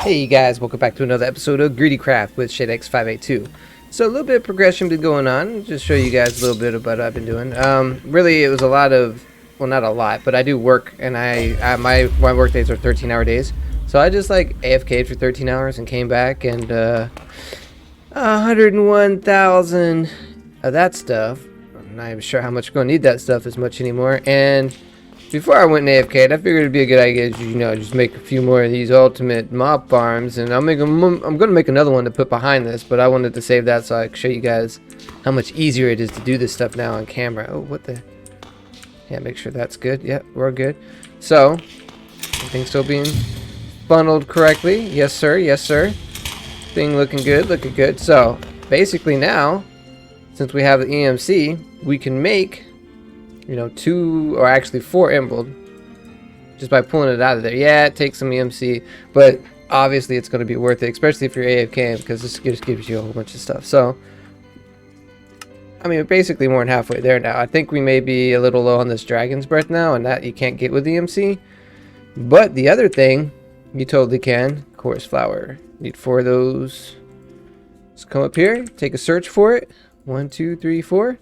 Hey guys, welcome back to another episode of GreedyCraft with ShadeX582. So a little bit of progression been going on. Just show you guys a little bit about what I've been doing. Really, it was a lot of, well, not a lot, but I do work, and my work days are 13-hour days. So I just like AFK'd for 13 hours and came back, and 101,000 of that stuff. I'm not even sure how much I'm gonna need that stuff as much anymore. And before I went in AFK, I figured it'd be a good idea to, just make a few more of these ultimate mob farms, and I'm gonna make another one to put behind this, but I wanted to save that so I could show you guys how much easier it is to do this stuff now on camera. Oh, what the? Yeah, make sure that's good. Yep, we're good. So, everything's still being funneled correctly. Yes, sir. Yes, sir. Thing looking good. Looking good. So, basically now, since we have the EMC, we can make 2 or actually 4 emerald just by pulling it out of there. Yeah, it takes some EMC, but obviously it's going to be worth it, especially if you're AFK, because this just gives you a whole bunch of stuff. So I mean, we're basically more than halfway there now. I think we may be a little low on this dragon's breath now, and that you can't get with EMC, but the other thing you totally can. Chorus flower, need 4 of those. Let's come up here, take a search for it. 1 2 3 4,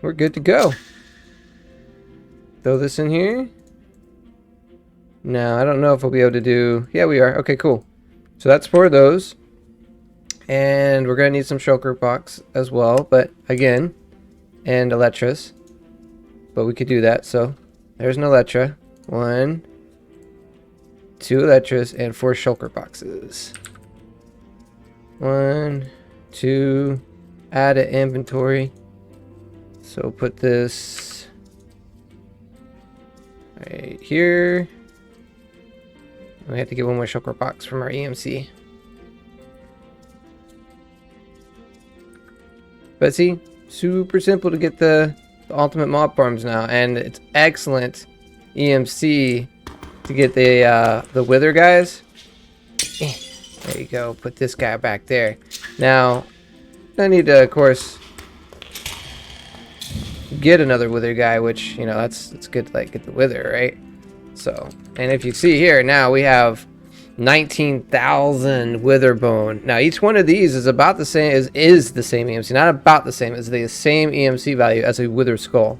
we're good to go. Throw this in here. Now, I don't know if we'll be able to do... Yeah, we are. Okay, cool. So that's 4 of those. And we're going to need some shulker box as well. But, again, and Elytras. But we could do that. So, there's an Elytra. 1, 2 Elytras, and 4 shulker boxes. 1, 2, add to inventory. So, put this... right here. We have to get 1 more shulker box from our EMC. But see, super simple to get the ultimate mob farms now, and it's excellent EMC to get the wither guys. There you go. Put this guy back there. Now, I need to, of course, get another wither guy, which that's good to like get the wither, right? So, and if you see here now, we have 19,000 wither bone. Now each one of these is about the same, is the same EMC, not about the same, is the same EMC value as a wither skull.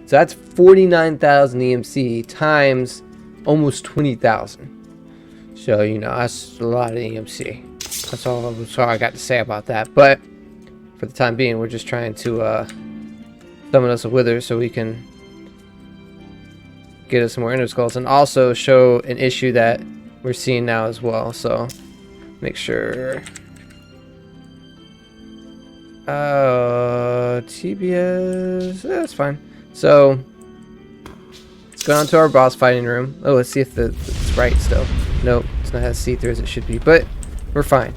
So that's 49,000 EMC times almost 20,000. So that's a lot of EMC. That's all I got to say about that. But for the time being, we're just trying to summon us a wither so we can get us some more ender skulls, and also show an issue that we're seeing now as well. So make sure TBS, that's fine. So let's go on to our boss fighting room. Oh, let's see if it's right still. Nope, it's not as see-through as it should be, but we're fine.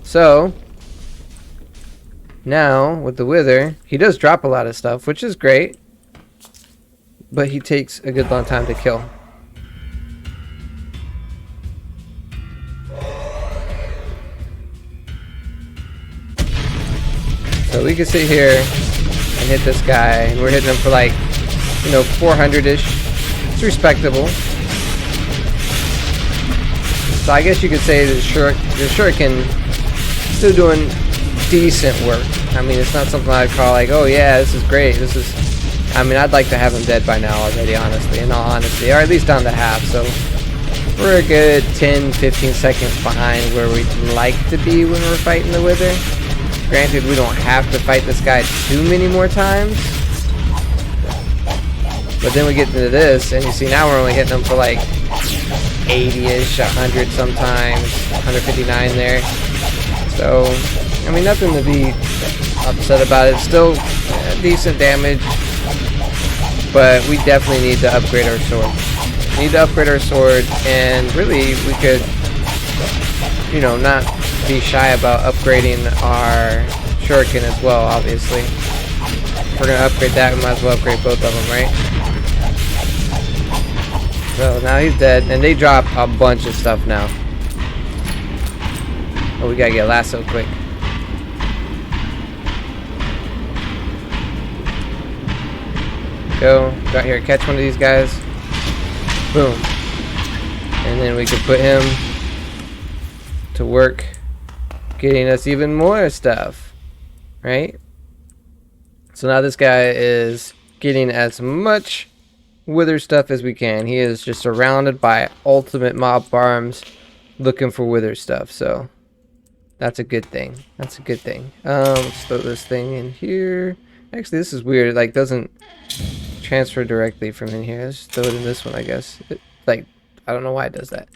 So now, with the wither, he does drop a lot of stuff, which is great, but he takes a good long time to kill. So we can sit here and hit this guy, and we're hitting him for like, 400-ish. It's respectable. So I guess you could say the shuriken still doing decent work. I mean, it's not something I'd call like, oh yeah, this is great. I mean, I'd like to have him dead by now already, honestly, in all honesty, or at least down to half. So we're a good 10-15 seconds behind where we'd like to be when we're fighting the wither. Granted, we don't have to fight this guy too many more times, but then we get into this, and you see now we're only hitting him for like 80-ish, 100 sometimes, 159 there. So I mean, nothing to be upset about. It's still decent damage, but we definitely need to upgrade our sword. We need to upgrade our sword, and really we could, not be shy about upgrading our shuriken as well, obviously. If we're going to upgrade that, we might as well upgrade both of them, right? So now he's dead, and they drop a bunch of stuff now. Oh, we gotta get lasso quick. Go out here, catch one of these guys. Boom. And then we could put him to work getting us even more stuff, right? So now this guy is getting as much wither stuff as we can. He is just surrounded by ultimate mob farms looking for wither stuff, so that's a good thing. That's a good thing. Let's throw this thing in here. Actually, this is weird. It like doesn't transfer directly from in here. Let's just throw it in this one, I guess. Like, I don't know why it does that.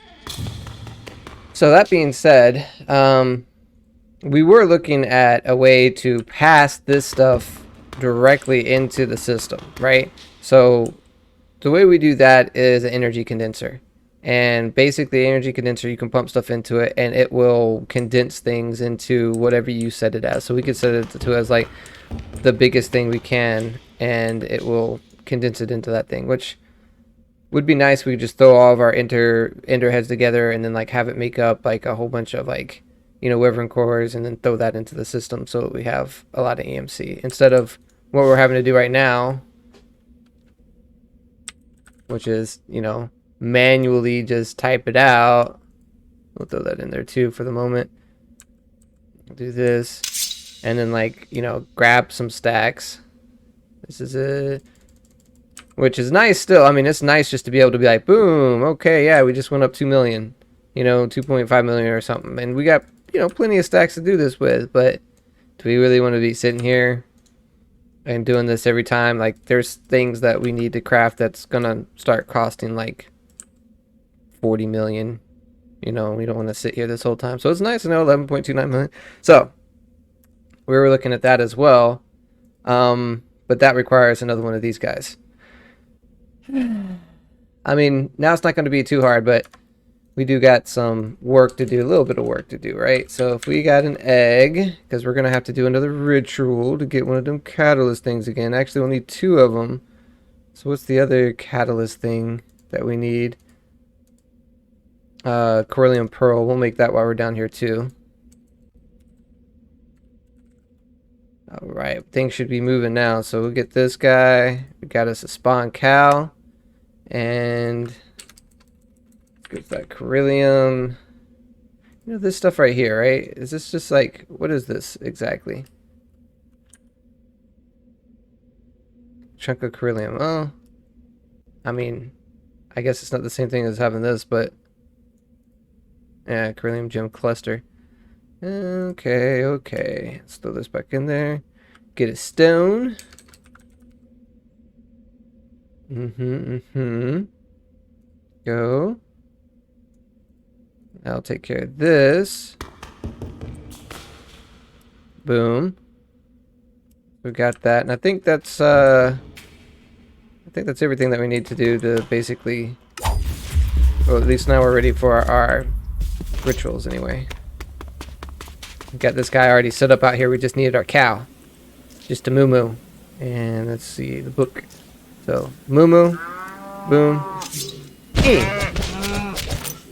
So that being said, we were looking at a way to pass this stuff directly into the system, right? So the way we do that is an energy condenser. And basically, the energy condenser, you can pump stuff into it and it will condense things into whatever you set it as. So we could set it to as like the biggest thing we can, and it will condense it into that thing, which would be nice. We could just throw all of our ender heads together and then like have it make up like a whole bunch of like, you know, wyvern cores, and then throw that into the system so that we have a lot of EMC instead of what we're having to do right now, which is, you know, manually just type it out. We'll throw that in there too for the moment. Do this and then like, you know, grab some stacks. This is it, which is nice still. I mean, it's nice just to be able to be like, boom, okay, yeah, we just went up 2 million, you know, 2.5 million or something, and we got, you know, plenty of stacks to do this with. But do we really want to be sitting here and doing this every time? Like, there's things that we need to craft that's gonna start costing like 40 million. You know, we don't want to sit here this whole time. So it's nice to know 11.29 million. So we were looking at that as well, but that requires another one of these guys. I mean, now it's not going to be too hard, but we do got some work to do, a little bit of work to do, right? So if we got an egg, because we're going to have to do another ritual to get one of them catalyst things again. Actually, we'll need 2 of them. So what's the other catalyst thing that we need? Corellium pearl. We'll make that while we're down here too. Alright, things should be moving now. So we'll get this guy. We got us a spawn cow. And get that Corellium. You know, this stuff right here, right? Is this just like, what is this exactly? Chunk of Corellium. Oh, I mean, I guess it's not the same thing as having this, but yeah, Corellium gem cluster. Okay, okay. Let's throw this back in there. Get a stone. Go. I'll take care of this. Boom. We got that, and I think that's everything that we need to do to basically, well, at least now we're ready for our rituals anyway. We got this guy already set up out here. We just needed our cow. Just a moo-moo. And let's see the book. So, moo-moo. Boom.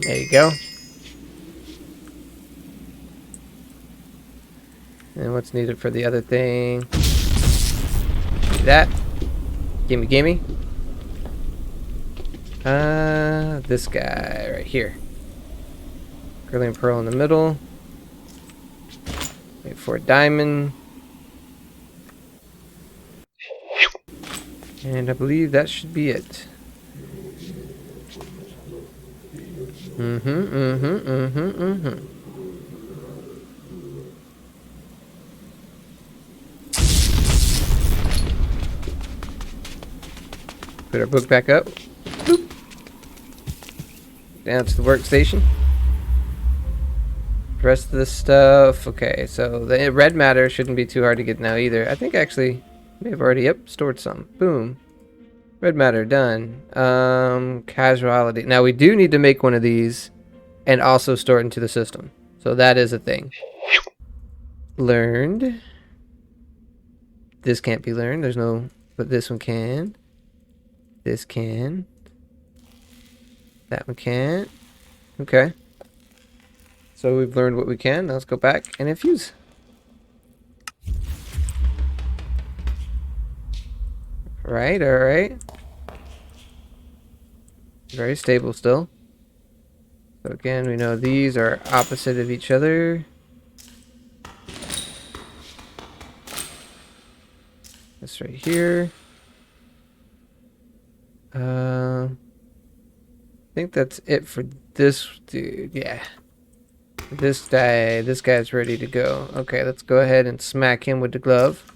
There you go. And what's needed for the other thing? Do that. Gimme, gimme. This guy right here. Corellium pearl in the middle. Wait for a diamond. And I believe that should be it. Put our book back up. Boop. Down to the workstation. The rest of this stuff. Okay, so the red matter shouldn't be too hard to get now either. I think actually may have already, yep, stored some. Boom. Red matter done. Casuality. Now we do need to make one of these and also store it into the system. So that is a thing. Learned. This can't be learned. There's no, but this one can. This can. That one can't. Okay. So we've learned what we can. Now let's go back and infuse. Right, alright. Very stable still. So again, we know these are opposite of each other. This right here. I think that's it for this dude. Yeah. This guy's ready to go. Okay, let's go ahead and smack him with the glove.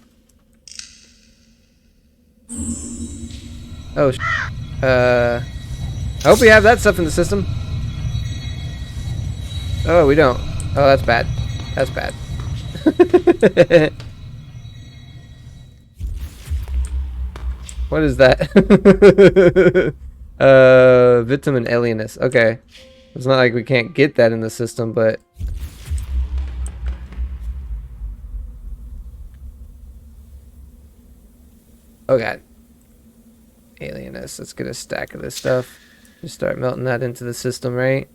Oh, I hope we have that stuff in the system. Oh, we don't. Oh, that's bad. That's bad. What is that? Vitamin alienus. Okay. It's not like we can't get that in the system, but... Oh god. Alienus. Let's get a stack of this stuff. Just start melting that into the system, right?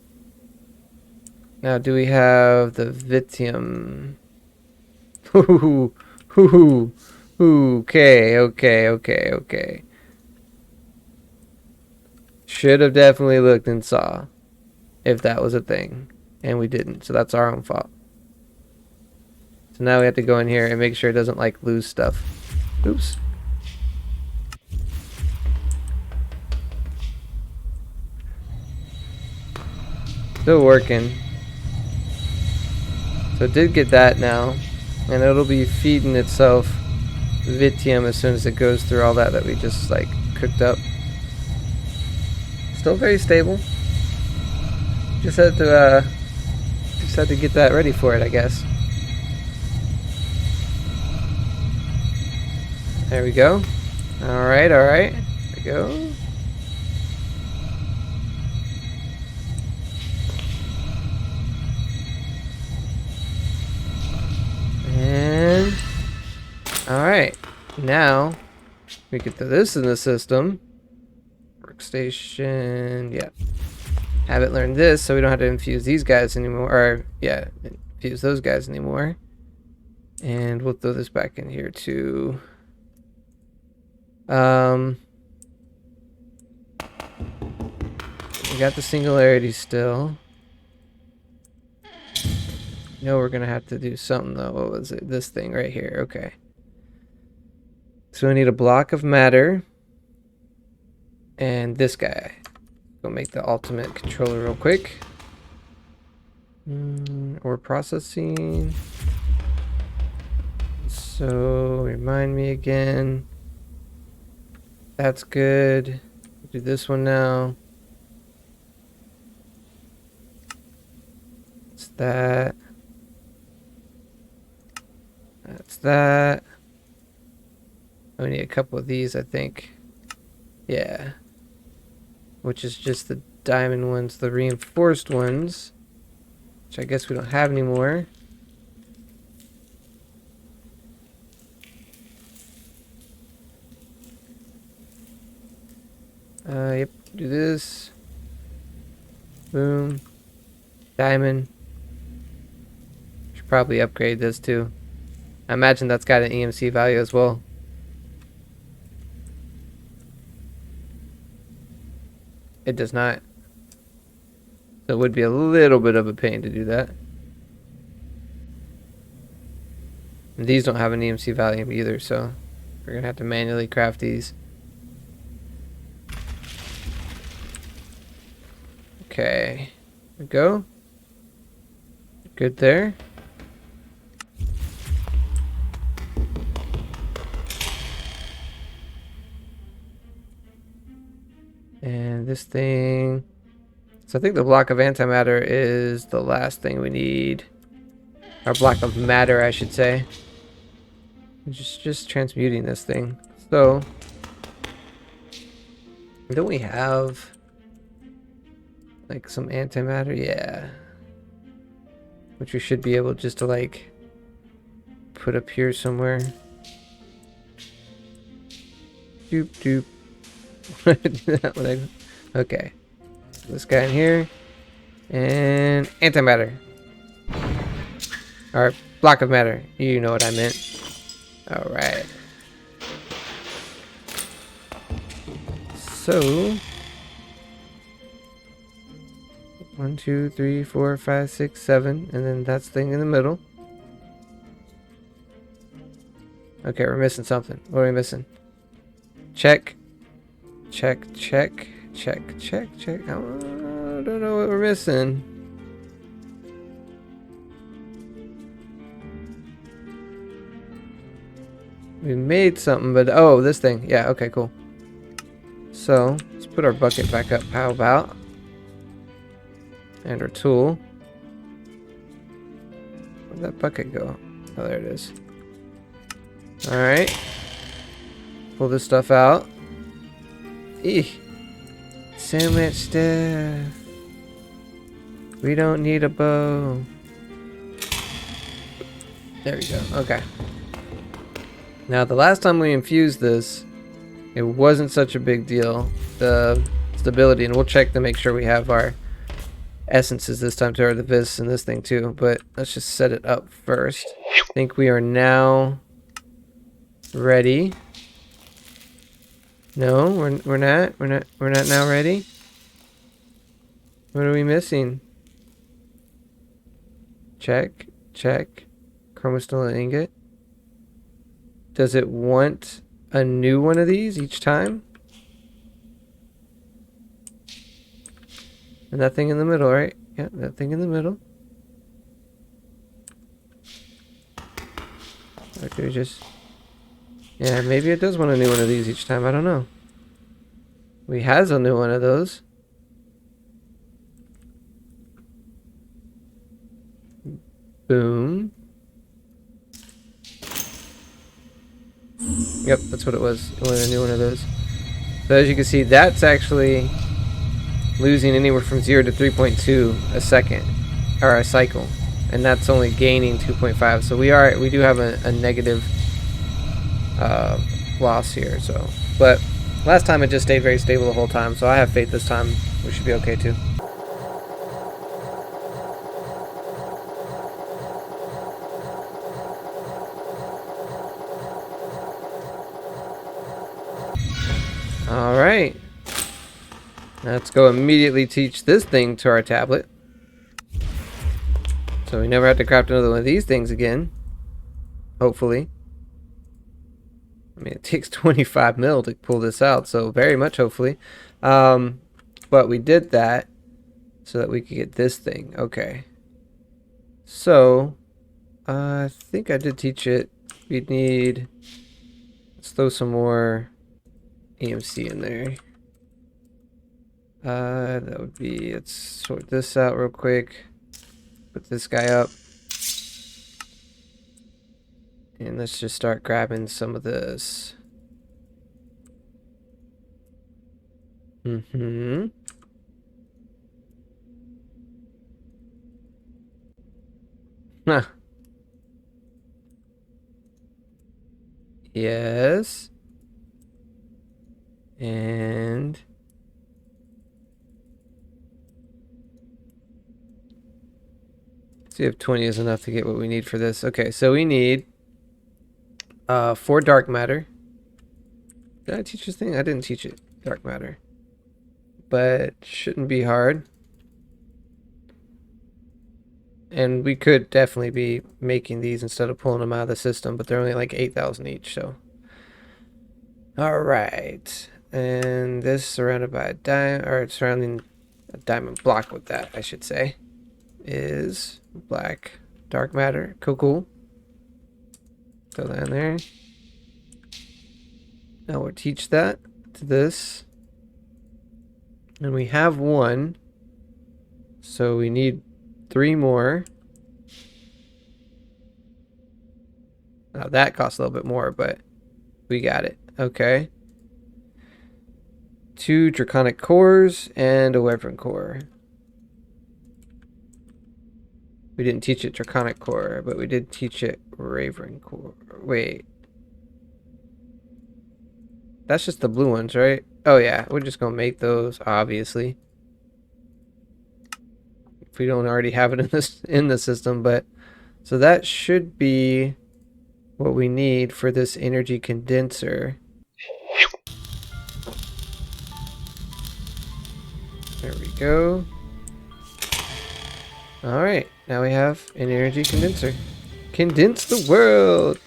Now, do we have the Vitium? Ooh, ooh, ooh, okay. Should have definitely looked and saw if that was a thing, and we didn't, so that's our own fault. So now we have to go in here and make sure it doesn't like lose stuff. Oops. Still working. So it did get that now, and it'll be feeding itself Vitium as soon as it goes through all that we just like cooked up. Still very stable. Just had to get that ready for it, I guess. There we go. All right. There we go. And alright, now we get to this in the system. Workstation, yeah. Have it learn this so we don't have to infuse these guys anymore, or yeah, infuse those guys anymore. And we'll throw this back in here too. We got the singularity still. No, we're gonna have to do something though. What was it? This thing right here. Okay. So we need a block of matter. And this guy. Go make the ultimate controller real quick. Or processing. So remind me again. That's good. Do this one now. It's that. That's that. We need a couple of these, I think. Yeah. Which is just the diamond ones, the reinforced ones. Which I guess we don't have anymore. Yep, do this. Boom. Diamond. Should probably upgrade this too. I imagine that's got an EMC value as well. It does not. So it would be a little bit of a pain to do that. And these don't have an EMC value either, so we're going to have to manually craft these. Okay. There we go. Good there. And this thing. So I think the block of antimatter is the last thing we need. Or block of matter, I should say. Just transmuting this thing. So don't we have like some antimatter? Yeah. Which we should be able just to like put up here somewhere. Doop doop. Okay. This guy in here. And antimatter. Or block of matter. You know what I meant. Alright. So 1, 2, 3, 4, 5, 6, 7, and then that's the thing in the middle. Okay, we're missing something. What are we missing? Check. Check, check, check, check, check. I don't know what we're missing. We made something, but oh, this thing. Yeah, okay, cool. So, let's put our bucket back up. How about? And our tool. Where'd that bucket go? Oh, there it is. Alright. Pull this stuff out. Eeh. So much stuff. We don't need a bow. There we go. Okay. Now, the last time we infused this, it wasn't such a big deal. The stability, and we'll check to make sure we have our essences this time too, or the vis and this thing too. But let's just set it up first. I think we are now ready. No, we're not. We're not now ready. What are we missing? Check, check. Chromostal ingot. Does it want a new one of these each time? And that thing in the middle, right? Yeah, that thing in the middle. Okay, just... yeah, maybe it does want a new one of these each time. I don't know. We has a new one of those. Boom. Yep, that's what it was. It wanted a new one of those. So as you can see, that's actually losing anywhere from 0 to 3.2 a second, or a cycle, and that's only gaining 2.5. So we do have a negative loss here. So, but last time it just stayed very stable the whole time. So I have faith this time we should be okay too. All right. Let's go immediately teach this thing to our tablet. So we never have to craft another one of these things again. Hopefully. I mean, it takes 25 mil to pull this out, so very much hopefully. But we did that so that we could get this thing. Okay. So, I think I did teach it. We'd need... let's throw some more EMC in there. That would be... let's sort this out real quick. Put this guy up. And let's just start grabbing some of this. Mm-hmm. Huh. Yes. And... see if 20 is enough to get what we need for this. Okay, so we need 4 dark matter. Did I teach this thing? I didn't teach it. Dark matter. But shouldn't be hard. And we could definitely be making these instead of pulling them out of the system, but they're only like 8,000 each, so. Alright. And this surrounded by a diamond, or surrounding a diamond block with that, I should say, is black dark matter. Cool, cool. Throw that in there. Now we'll teach that to this. And we have 1. So we need 3 more. Now that costs a little bit more, but we got it. Okay. 2 draconic cores and a wyvern core. We didn't teach it draconic core, but we did teach it raven core. Wait. That's just the blue ones, right? Oh yeah, we're just gonna make those, obviously. If we don't already have it in the system, but so that should be what we need for this energy condenser. There we go. Alright, now we have an energy condenser. Condense the world!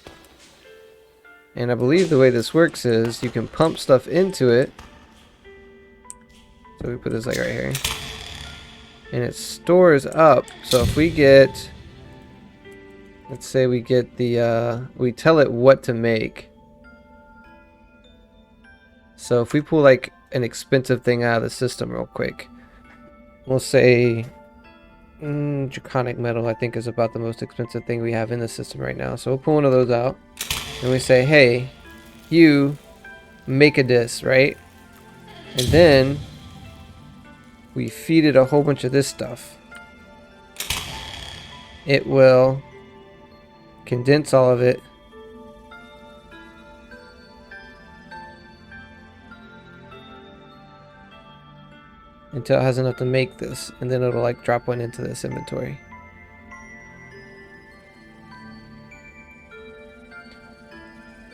And I believe the way this works is you can pump stuff into it. So we put this like right here. And it stores up. So if we get, let's say we get the, we tell it what to make. So if we pull like an expensive thing out of the system real quick, we'll say draconic metal I think is about the most expensive thing we have in the system right now. So we'll pull one of those out and we say, hey, you make a disc, right? And then we feed it a whole bunch of this stuff. It will condense all of it. Until it has enough to make this, and then it'll like drop one into this inventory.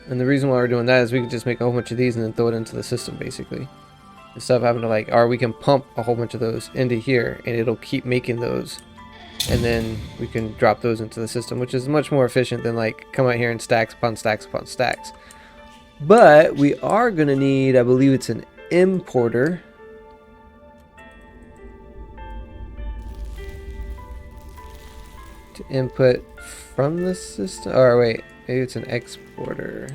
And the reason why we're doing that is we can just make a whole bunch of these and then throw it into the system basically. Instead of having to like, or we can pump a whole bunch of those into here and it'll keep making those. And then we can drop those into the system, which is much more efficient than like come out here and stacks upon stacks upon stacks. But we are gonna need, I believe it's an importer. To input from the system, or wait, maybe it's an exporter.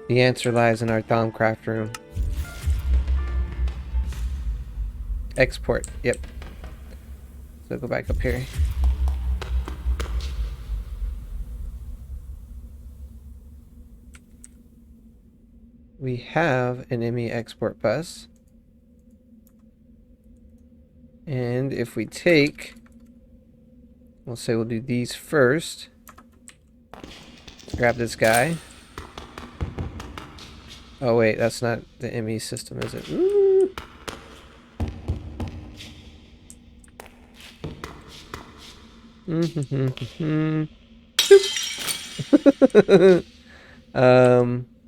The answer lies in our Thaumcraft room. Export, yep. So go back up here. We have an ME export bus. And if we take, we'll say we'll do these first. Let's grab this guy. Oh wait, that's not the ME system, is it? Ooh.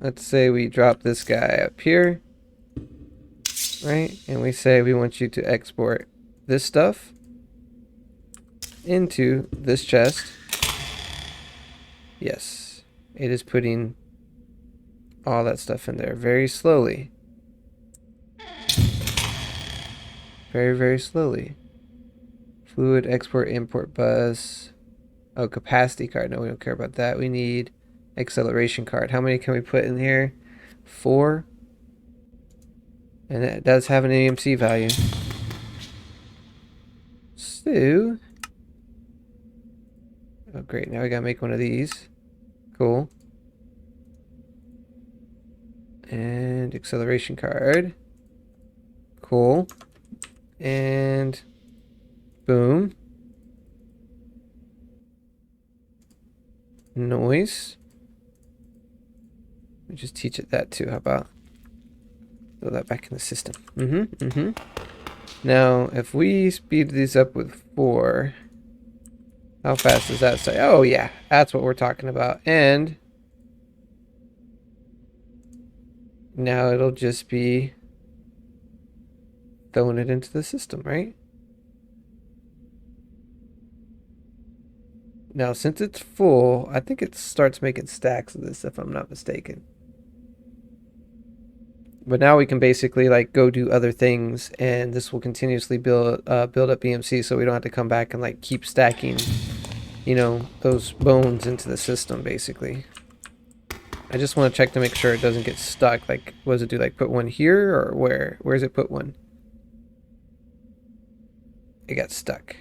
Let's say we drop this guy up here, right? And we say we want you to export this stuff into this chest. Yes, it is putting all that stuff in there very slowly. Very, very slowly. Fluid export import bus. Oh, capacity card. No, we don't care about that. We need acceleration card. How many can we put in here? 4. And it does have an AMC value. So, oh great, now we gotta make one of these. Cool. And acceleration card. Cool. And boom. Noise. Let me just teach it that too. How about throw that back in the system? Now, if we speed these up with 4, how fast does that say? Oh yeah, that's what we're talking about. And now it'll just be throwing it into the system, right? Now, since it's full, I think it starts making stacks of this, if I'm not mistaken. But now we can basically like go do other things, and this will continuously build up BMC, so we don't have to come back and like keep stacking, you know, those bones into the system basically. I just want to check to make sure it doesn't get stuck. Like, what does it do? Like put one here, or where? Where's it put one? It got stuck.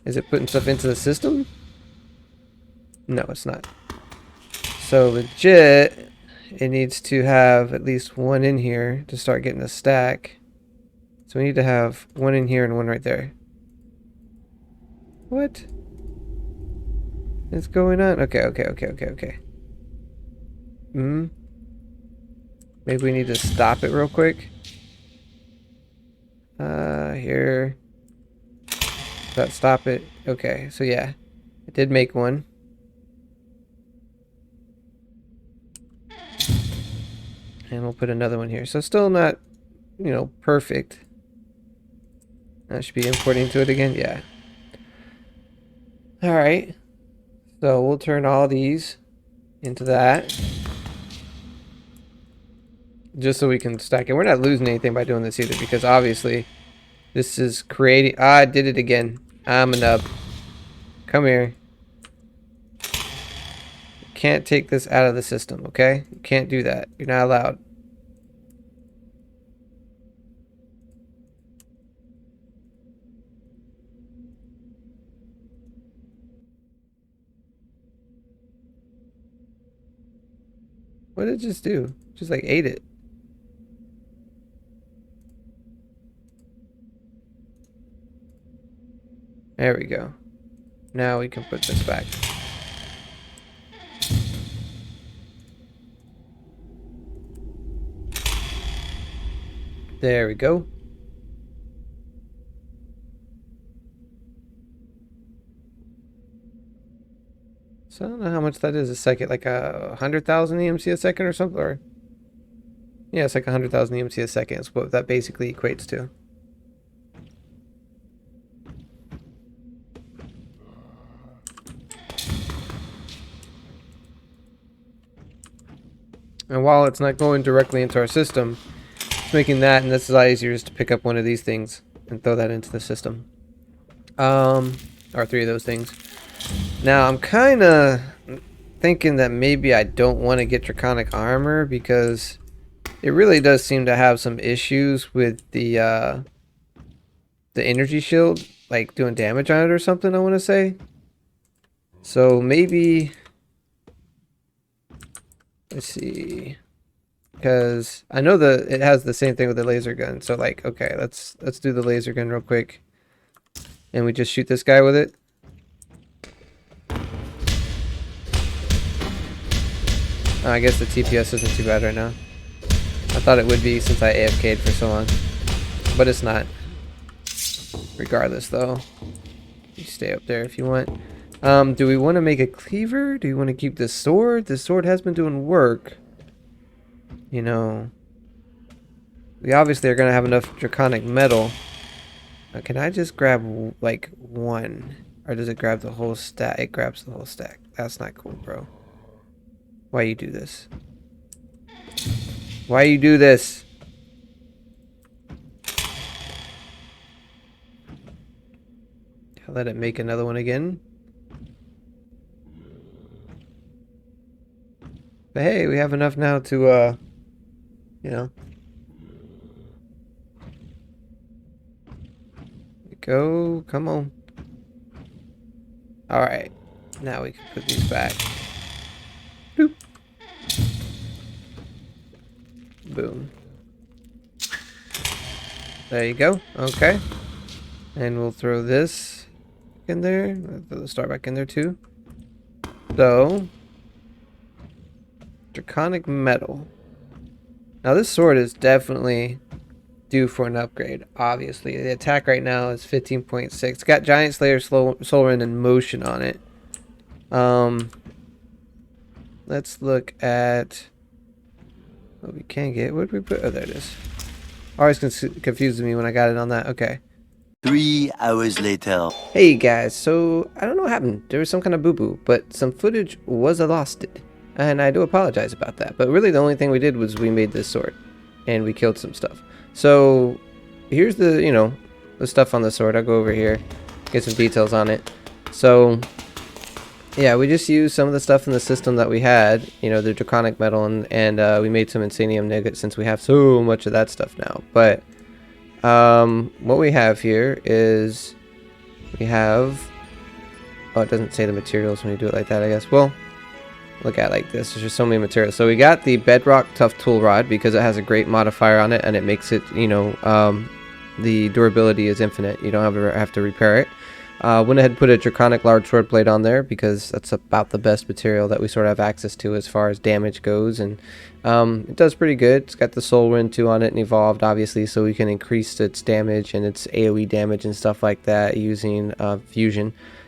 Is it putting stuff into the system? No, it's not. So legit, it needs to have at least one in here to start getting a stack. So we need to have one in here and one right there. What is going on? Okay. Maybe we need to stop it real quick. Here. Does that stop it? Okay, so yeah, it did make one. And we'll put another one here. So still not you know, perfect. I should be importing to it again. Yeah. All right. So we'll turn all these into that. Just so we can stack it. We're not losing anything by doing this either, because obviously this is creating... Ah, I did it again. I'm a nub. Come here. Can't take this out of the system, okay? You can't do that. You're not allowed. What did it just do? Just like ate it. There we go. Now we can put this back. There we go. So I don't know how much that is a second, like 100,000 EMC a second or something, or yeah, it's like 100,000 EMC a second is what that basically equates to. And while it's not going directly into our system, it's making that, and this is a lot easier just to pick up one of these things and throw that into the system. Or 3 of those things. Now, I'm kind of thinking that maybe I don't want to get Draconic Armor, because it really does seem to have some issues with the energy shield, like doing damage on it or something, I want to say. So maybe... Let's see, because I know that it has the same thing with the laser gun. So like, okay, let's do the laser gun real quick, and we just shoot this guy with it. I guess the TPS isn't too bad right now. I thought it would be since I AFK'd for so long, but it's not. Regardless, though, you stay up there if you want. Do we want to make a cleaver? Do we want to keep this sword? This sword has been doing work. You know, we obviously are going to have enough draconic metal. Can I just grab, like, one? Or does it grab the whole stack? It grabs the whole stack. That's not cool, bro. Why you do this? Why you do this? I'll let it make another one again. But hey, we have enough now to, you know. Go, come on. Alright, now we can put these back. Boop. Boom. There you go, okay. And we'll throw this in there. Throw the star back in there too. So... Draconic metal. Now this sword is definitely due for an upgrade, obviously. The attack right now is 15.6. It's got Giant Slayer, Soul Rend, and Motion on it. Let's look at what we can get. What did we put? Oh, there it is. Always confused me when I got it on that. Okay. 3 hours later. Hey guys, so I don't know what happened. There was some kind of boo-boo, but some footage was lost. And I do apologize about that. But really the only thing we did was we made this sword. And we killed some stuff. So here's the, you know, the stuff on the sword. I'll go over here, get some details on it. So yeah, we just used some of the stuff in the system that we had. You know, the draconic metal, and we made some insanium nuggets since we have so much of that stuff now. But what we have here is we have... Oh, it doesn't say the materials when you do it like that, I guess. Well... Look at it like this. There's just so many materials. So we got the Bedrock Tough Tool Rod because it has a great modifier on it, and it makes it, you know, the durability is infinite. You don't have to repair it. Went ahead and put a Draconic Large Sword Blade on there because that's about the best material that we sort of have access to as far as damage goes, and It does pretty good. It's got the Soul Wind 2 on it and evolved, obviously, so we can increase its damage and its AoE damage and stuff like that using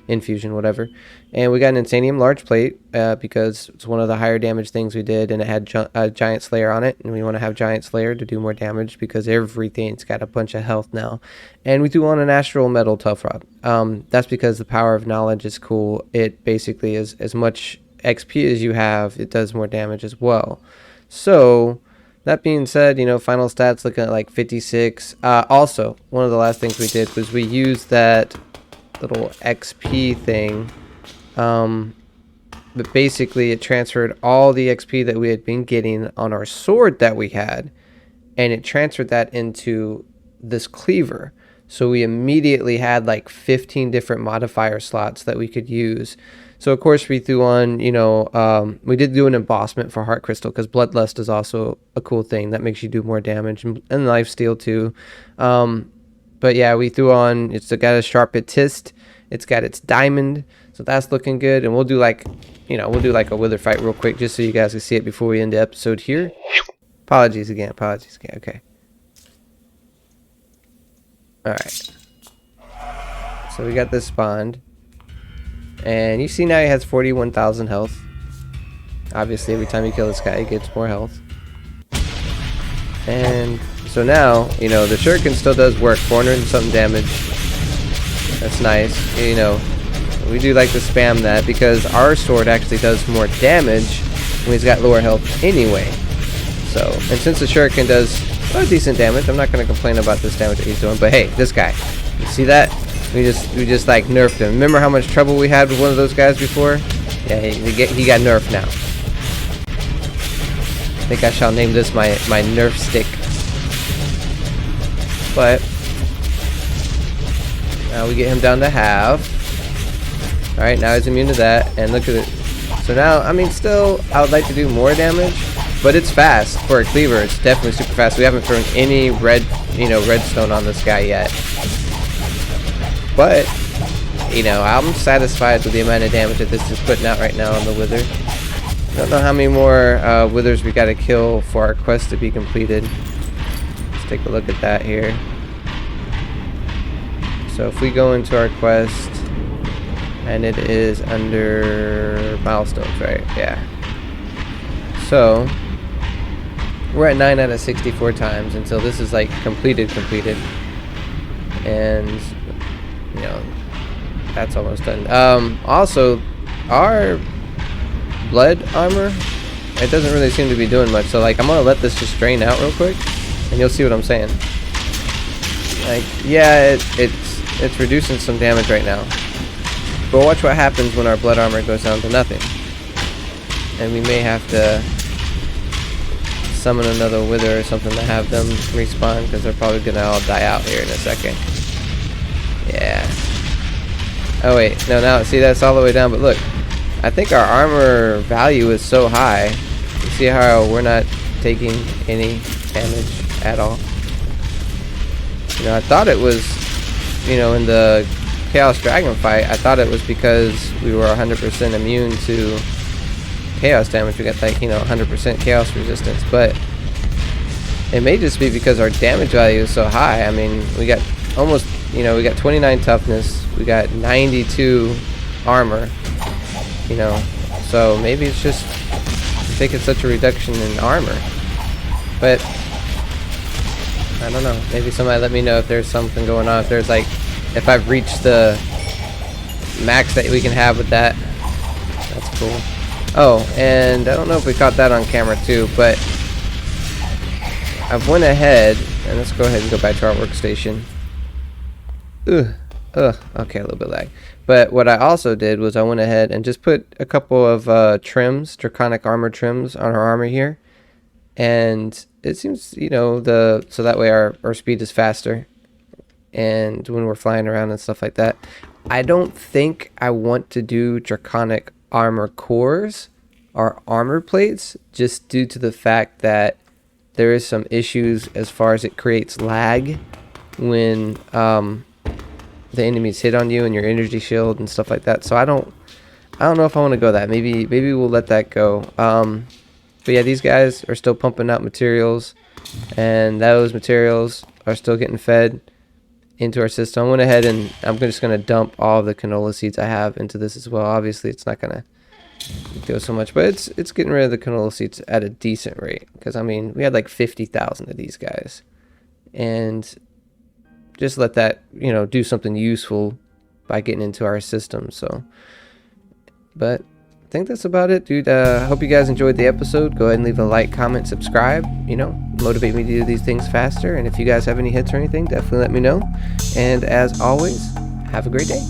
infusion, whatever. And we got an Insanium large plate because it's one of the higher damage things we did, and it had a Giant Slayer on it, and we want to have Giant Slayer to do more damage because everything's got a bunch of health now. And we do want an Astral Metal Tough Rod. That's because the Power of Knowledge is cool. It basically is as much XP as you have, it does more damage as well. So that being said, you know, final stats looking at like 56. Also, one of the last things we did was we used that little XP thing, but basically it transferred all the XP that we had been getting on our sword that we had, and it transferred that into this cleaver. So we immediately had like 15 different modifier slots that we could use. So of course we threw on, you know, we did do an embossment for Heart Crystal because Bloodlust is also a cool thing that makes you do more damage, and Lifesteal too. But yeah, we threw on, it's got a Sharp Tist, it's got its Diamond, so that's looking good. And we'll do like, you know, we'll do like a Wither fight real quick just so you guys can see it before we end the episode here. Apologies again, okay. Alright. So we got this spawned. And you see now he has 41,000 health. Obviously every time you kill this guy he gets more health. And so now, you know, the shuriken still does work, 400 and something damage. That's nice. You know, we do like to spam that because our sword actually does more damage when he's got lower health anyway. So, and since the shuriken does decent damage, I'm not going to complain about this damage that he's doing. But hey, this guy, you see that? We just like nerfed him. Remember how much trouble we had with one of those guys before? Yeah, he got nerfed now. I think I shall name this my nerf stick. But now we get him down to half. Alright, now he's immune to that, and look at it. So now, I mean, still, I would like to do more damage, but it's fast for a cleaver. It's definitely super fast. We haven't thrown any redstone on this guy yet. But, you know, I'm satisfied with the amount of damage that this is putting out right now on the Wither. Don't know how many more Withers we gotta kill for our quest to be completed. Let's take a look at that here. So if we go into our quest, and it is under milestones, right? Yeah. So we're at 9 out of 64 times until this is like completed. And you know, that's almost done. Also, our blood armor, it doesn't really seem to be doing much. So like, I'm gonna let this just drain out real quick, and you'll see what I'm saying. Like, yeah, it's reducing some damage right now, but watch what happens when our blood armor goes down to nothing, and we may have to summon another Wither or something to have them respawn, because they're probably gonna all die out here in a second. Yeah. Oh wait, no, now see, that's all the way down, but look, I think our armor value is so high. You see how we're not taking any damage at all? You know, I thought it was, you know, in the Chaos Dragon fight, I thought it was because we were 100% immune to chaos damage. We got like, you know, 100% chaos resistance, but it may just be because our damage value is so high. I mean, we got almost, you know, we got 29 toughness, we got 92 armor, you know, so maybe it's just taking such a reduction in armor. But I don't know, maybe somebody let me know if there's something going on, if there's like, if I've reached the max that we can have with that. That's cool. Oh, and I don't know if we caught that on camera too, but I've went ahead, and let's go ahead and go back to our workstation. Okay, a little bit lag. But what I also did was I went ahead and just put a couple of trims, draconic armor trims on our armor here. And it seems, you know, so that way our speed is faster. And when we're flying around and stuff like that. I don't think I want to do draconic armor cores or armor plates, just due to the fact that there is some issues as far as it creates lag when the enemies hit on you and your energy shield and stuff like that. So I don't know if I want to go that. Maybe we'll let that go. But yeah, these guys are still pumping out materials, and those materials are still getting fed into our system. I went ahead and I'm just going to dump all the canola seeds I have into this as well. Obviously, it's not going to go so much, but it's getting rid of the canola seeds at a decent rate, because I mean, we had like 50,000 of these guys, and just let that, you know, do something useful by getting into our system. So, but I think that's about it, dude. I hope you guys enjoyed the episode. Go ahead and leave a like, comment, subscribe, you know, motivate me to do these things faster. And if you guys have any hits or anything, definitely let me know. And as always, have a great day.